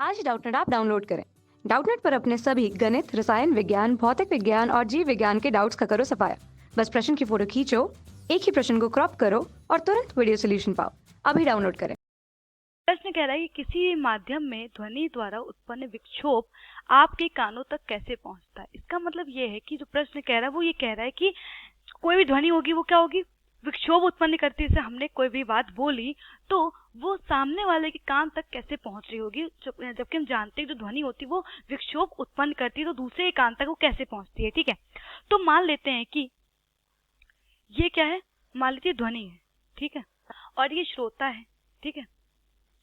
आज ही Doubtnut app download करें। Doubtnut पर अपने सभी गणित, रसायन विज्ञान, भौतिक विज्ञान और जीव विज्ञान के डाउट्स का करो सफाया। बस प्रश्न की फोटो खींचो, एक ही प्रश्न को क्रॉप करो और तुरंत वीडियो सोल्यूशन पाओ। अभी डाउनलोड करें। प्रश्न कह रहा है कि किसी माध्यम में ध्वनि द्वारा उत्पन्न विक्षोभ आपके कानों तक कैसे पहुंचता है। इसका मतलब ये है कि जो प्रश्न कह रहा है वो ये कह रहा है कि कोई भी ध्वनि होगी वो क्या होगी, विक्षोभ उत्पन्न करती है। जैसे हमने कोई भी बात बोली तो वो सामने वाले के कान तक कैसे पहुंच रही होगी, जबकि हम जानते हैं जो ध्वनि होती है वो विक्षोभ उत्पन्न करती है, तो दूसरे के कान तक वो कैसे पहुंचती है। ठीक है, तो मान लेते हैं कि ये क्या है, मान लीजिए ध्वनि है, ठीक है, और ये श्रोता है, ठीक है,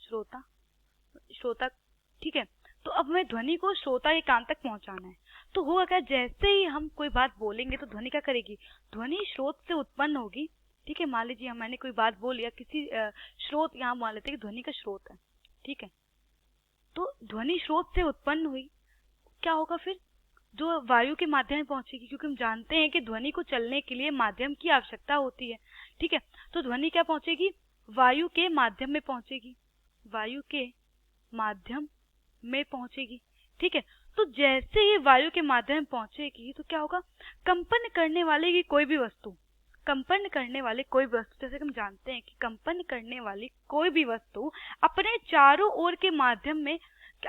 श्रोता श्रोता ठीक है। तो अब हमें ध्वनि को श्रोता के कान तक पहुंचाना है, तो होगा क्या, जैसे ही हम कोई बात बोलेंगे तो ध्वनि क्या करेगी, ध्वनि स्रोत से उत्पन्न होगी। ठीक है, मान लीजिए मैंने कोई बात बोली या किसी स्रोत, यहाँ मान लेते हैं कि ध्वनि का स्रोत है, ठीक है, तो ध्वनि स्रोत से उत्पन्न हुई, क्या होगा फिर, जो वायु के माध्यम में पहुंचेगी, क्योंकि हम जानते हैं कि ध्वनि को चलने के लिए माध्यम की आवश्यकता होती है। ठीक है, तो ध्वनि क्या पहुंचेगी, वायु के माध्यम में पहुंचेगी, वायु के माध्यम में पहुंचेगी। ठीक है, तो जैसे ही वायु के माध्यम में पहुंचेगी तो क्या होगा, कंपन करने वाले की कोई भी वस्तु, कंपन करने वाले कोई भी वस्तु, जैसे कि हम जानते हैं कि कंपन करने वाली कोई भी वस्तु अपने चारों ओर के माध्यम में,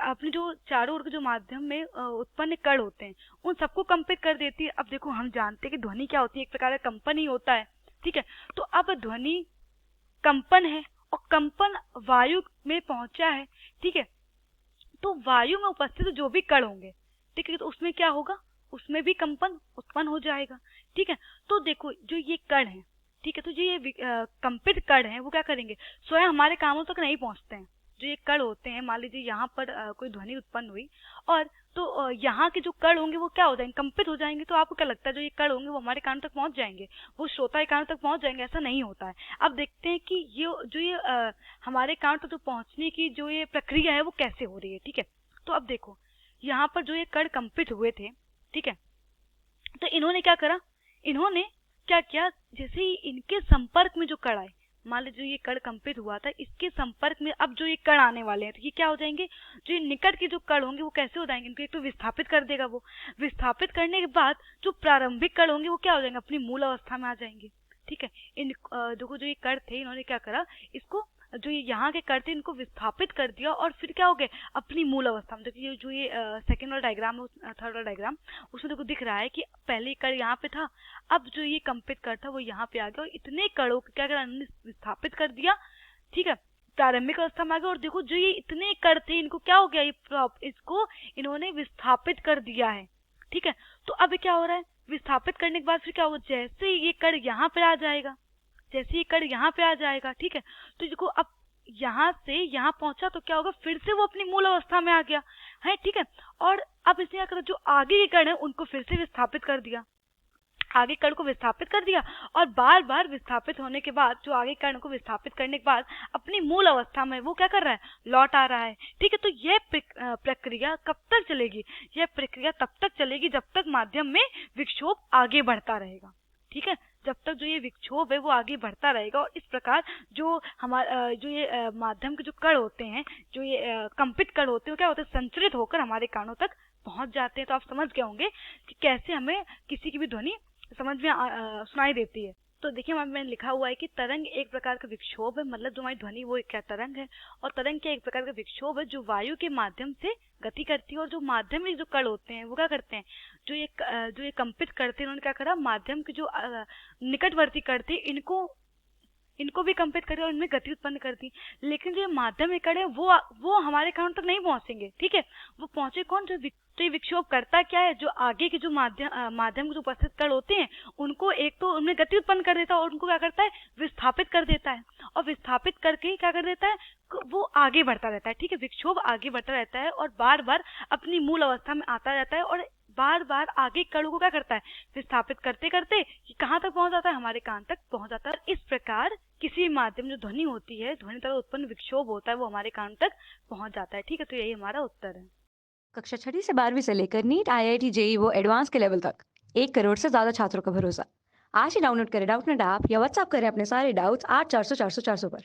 अपने जो चारों ओर के जो माध्यम में उत्पन्न कण होते हैं उन सबको कंपित कर देती है। अब देखो हम जानते हैं कि ध्वनि क्या होती है, एक प्रकार का कंपन ही होता है। ठीक है, तो अब ध्वनि कंपन है और कंपन वायु में पहुंचा है। ठीक है, तो वायु में उपस्थित जो भी कण होंगे, ठीक है, तो उसमें क्या होगा, उसमें भी कंपन उत्पन्न हो जाएगा। ठीक है, तो देखो जो ये कण है, ठीक है, तो जो ये कंपित कण है वो क्या करेंगे, स्वयं हमारे कानों तक नहीं पहुंचते हैं। जो ये कण होते हैं, मान लीजिए यहाँ पर कोई ध्वनि उत्पन्न हुई और तो यहाँ के जो कण होंगे वो क्या हो जाएंगे, कंपित हो जाएंगे। तो आपको क्या लगता है जो ये कण होंगे वो हमारे कान तक पहुंच जाएंगे, वो श्रोता के कान तक पहुंच जाएंगे? ऐसा नहीं होता है। अब देखते हैं कि ये हमारे कान तक जो पहुंचने की जो ये प्रक्रिया है वो कैसे हो रही है। ठीक है, तो अब देखो यहाँ पर जो ये कण कंपित हुए थे, ठीक है, तो इन्होंने क्या करा, इन्होंने क्या किया, जैसे ही इनके संपर्क में जो कण आए, मान लीजिए ये कण कंपित हुआ था, इसके संपर्क में अब जो ये कण आने वाले हैं तो ये क्या हो जाएंगे, जो ये निकट के जो कण होंगे वो कैसे हो जाएंगे, इनको एक तो विस्थापित कर देगा, वो विस्थापित करने के बाद जो प्रारंभिक कण होंगे वो क्या हो जाएंगे, अपनी मूल अवस्था में आ जाएंगे। ठीक है, इन देखो जो ये कण थे इन्होंने क्या करा, इसको जो ये यहाँ के कण थे इनको विस्थापित कर दिया और फिर क्या हो गए, अपनी मूल अवस्था में। देखिए जो ये सेकेंड वाला डायग्राम है, थर्ड वाला डायग्राम, उसमें देखो दिख रहा है कि पहले कण यहाँ पे था, अब जो ये कंपित कण था वो यहाँ पे आ गया और इतने कणों को क्या करा, विस्थापित कर दिया। ठीक है, प्रारंभिक अवस्था में आ गया और देखो जो ये इतने कण थे इनको क्या हो गया, इसको इन्होंने विस्थापित कर दिया है। ठीक है, तो अब क्या हो रहा है, विस्थापित करने के बाद फिर क्या होगा, जैसे ही ये कण यहाँ पे आ जाएगा, जैसे ही कण यहाँ पे आ जाएगा, ठीक है, तो देखो अब यहाँ से यहाँ पहुंचा तो क्या होगा, फिर से वो अपनी मूल अवस्था में आ गया है। ठीक है, और अब इसने क्या करा, जो आगे के कण है उनको फिर से विस्थापित कर दिया, आगे कण को विस्थापित कर दिया और बार बार विस्थापित होने के बाद, जो आगे कण को विस्थापित करने के बाद अपनी मूल अवस्था में वो क्या कर रहा है, लौट आ रहा है। ठीक है, तो यह प्रक्रिया कब तक चलेगी, यह प्रक्रिया तब तक चलेगी जब तक माध्यम में विक्षोभ आगे बढ़ता रहेगा। ठीक है, जब तक जो ये विक्षोभ है वो आगे बढ़ता रहेगा और इस प्रकार जो हमारा जो ये माध्यम के जो कण होते हैं, जो ये कंपित कण होते हैं, वो क्या होते हैं, संचरित होकर हमारे कानों तक पहुंच जाते हैं। तो आप समझ गए होंगे कि कैसे हमें किसी की भी ध्वनि समझ में सुनाई देती है। तो देखिए मैंने लिखा हुआ है कि तरंग एक प्रकार का विक्षोभ है, मतलब जो हमारी ध्वनि वो क्या तरंग है, और तरंग क्या एक प्रकार का विक्षोभ है जो वायु के माध्यम से गति करती है। और जो माध्यम में जो कण होते हैं वो क्या करते हैं, जो ये कंपित करते हैं, उन्होंने क्या करा, माध्यम के जो निकटवर्ती कण थे इनको भी कंपित करी और इनमें गति उत्पन्न कर दी। लेकिन जो माध्यम में कण है वो हमारे कानों तक नहीं पहुंचेंगे। ठीक है, वो पहुंचे कौन, जो तो ये विक्षोभ करता क्या है, जो आगे के जो माध्यम के जो उपस्थित कण होते हैं उनको एक तो उनमें गति उत्पन्न कर देता है और उनको क्या करता है, विस्थापित कर देता है, और विस्थापित करके क्या कर देता है, वो आगे बढ़ता रहता है। ठीक है, विक्षोभ आगे बढ़ता रहता है और बार बार अपनी मूल अवस्था में आता रहता है और बार बार आगे कणों को क्या करता है, विस्थापित करते करते ये कहाँ तक पहुंच जाता है, हमारे कान तक पहुंच जाता है। इस प्रकार किसी माध्यम जो ध्वनि होती है, ध्वनि द्वारा उत्पन्न विक्षोभ होता है, वो हमारे कान तक पहुंच जाता है। ठीक है, तो यही हमारा उत्तर है। कक्षा 6 से 12वीं से लेकर नीट, IIT, JEE वो एडवांस के लेवल तक 1 करोड़ से ज्यादा छात्रों का भरोसा। आज ही डाउनलोड करें डाउटनेट ऐप या व्हाट्सएप करें अपने सारे डाउट्स 8400 400 400 पर।